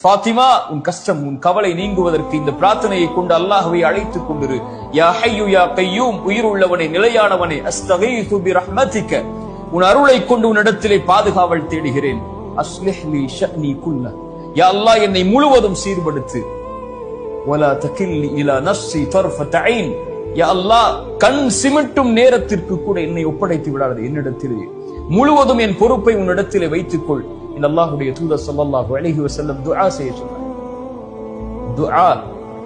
ஃபாத்திமா, உன் கஷ்டம் உன் கவலை நீங்குவதற்கு இந்த பிரார்த்தனையை கொண்டு அல்லாஹ்வை அழைத்துக் கொண்டிரு. யா ஹய்யு யா கய்யூம், உயிர் உள்ளவனே நிலையானவனே, அஸ்தகீது பிரஹ்மதிக, உன் அருளை கொண்டு உன்னிடத்திலே பாதுகாவல் தேடுகிறேன். அஸ்லிஹ் லி ஷஅனி குல்ல, யா அல்லாஹ் என்னை முழுவதும் சீர்படுத்து. வலா தகில்லி இலா நஃப்ஸி தர்ஃபத ஐன், யா அல்லாஹ் கண் சிமிட்டும் நேரத்திற்கு கூட என்னை ஒப்படைத்து விடாதே, என்னிடத்திலே முழுவதும் என் பொறுப்பை உன்னிடத்திலே வைத்துக்கொள். இந்த அல்லாஹ்வுடைய தூதர் ஸல்லல்லாஹு அலைஹி வஸல்லம் துஆ செய்ய சொன்னார். துஆ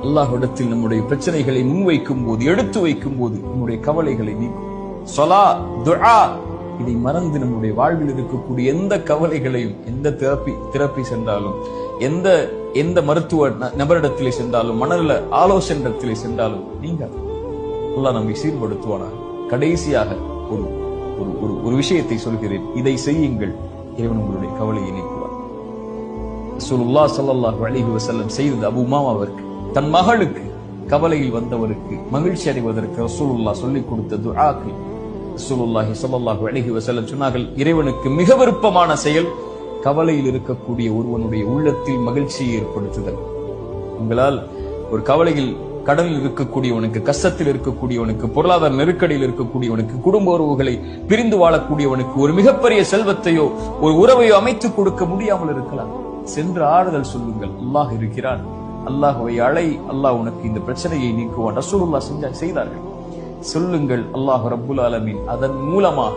அல்லாஹ்விடத்தில் நம்முடைய பிரச்சனைகளை முன்வைக்கும் போது, எடுத்து வைக்கும் போது நம்முடைய கவலைகளை நீக்கும். ஸலா, துஆ, இதை மறந்து நம்முடைய வாழ்வில் இருக்கக்கூடிய எந்த கவலைகளையும், எந்த தெரப்பி சென்றாலும், எந்த மருத்துவ நபரிடத்திலே சென்றாலும், மனநல ஆலோசனையிடத்திலே சென்றாலும் நீங்க அல்லாஹ் நம்மை சீர்படுத்துவானாக. கடைசியாக ஒரு விஷயத்தை சொல்கிறேன், இதை செய்யுங்கள், இறைவன் உங்களுடைய கவலையை நீக்குவார். ரசூலுல்லாஹ் ஸல்லல்லாஹு அலைஹி வஸல்லம் செய்தது அபூ உமாமாவிற்கு, தன் மகளுக்கு கவலையில் வந்தவருக்கு மகிழ்ச்சி அடைவதற்கு ரசூலுல்லாஹ் சொல்லிக் கொடுத்த துஆக்கள். ரசூலுல்லாஹி ஸல்லல்லாஹு அலைஹி வஸல்லம் சொன்னார்கள், இறைவனுக்கு மிக விருப்பமான செயல் கவலையில் இருக்கக்கூடிய ஒருவனுடைய உள்ளத்தில் மகிழ்ச்சியை ஏற்படுத்துதல். உங்களால் ஒரு கவலையில், கடலில் இருக்கக்கூடியவனுக்கு, கஷ்டத்தில் இருக்கக்கூடியவனுக்கு, பொருளாதார நெருக்கடியில் இருக்கக்கூடியவனுக்கு, குடும்ப உறவுகளை பிரிந்து வாழக்கூடியவனுக்கு ஒரு மிகப்பெரிய செல்வத்தையோ ஒரு உறவையோ அமைத்துக் கொடுக்க முடியாமல் இருக்கலாம். சென்று ஆறுதல் சொல்லுங்கள், அல்லாஹ் இருக்கிறான், அல்லாஹ்வை அழை, அல்லாஹ் உனக்கு இந்த பிரச்சனையை நீக்குவான். ரசூலுல்லாஹ் செய்தார்கள். சொல்லுங்கள், அல்லாஹ் ரப்புல் ஆலமீன் அதன் மூலமாக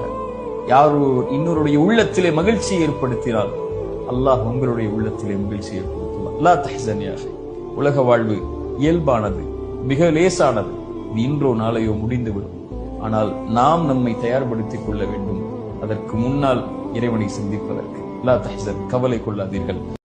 யாரோ இன்னொருடைய உள்ளத்திலே மகிழ்ச்சியை ஏற்படுத்தினால் அல்லாஹ் உங்களுடைய உள்ளத்திலே மகிழ்ச்சி ஏற்படுத்துவார். லா தஹ்சன் யா அஹி, உலக வாழ்வு இயல்பானது, மிக லேசானது, இது இன்றோ நாளையோ முடிந்துவிடும். ஆனால் நாம் நம்மை தயார்படுத்திக் கொள்ள வேண்டும் அதற்கு முன்னால் இறைவனை சிந்திப்பதற்கு. லா தஹ்சன், கவலை கொள்ளாதீர்கள்.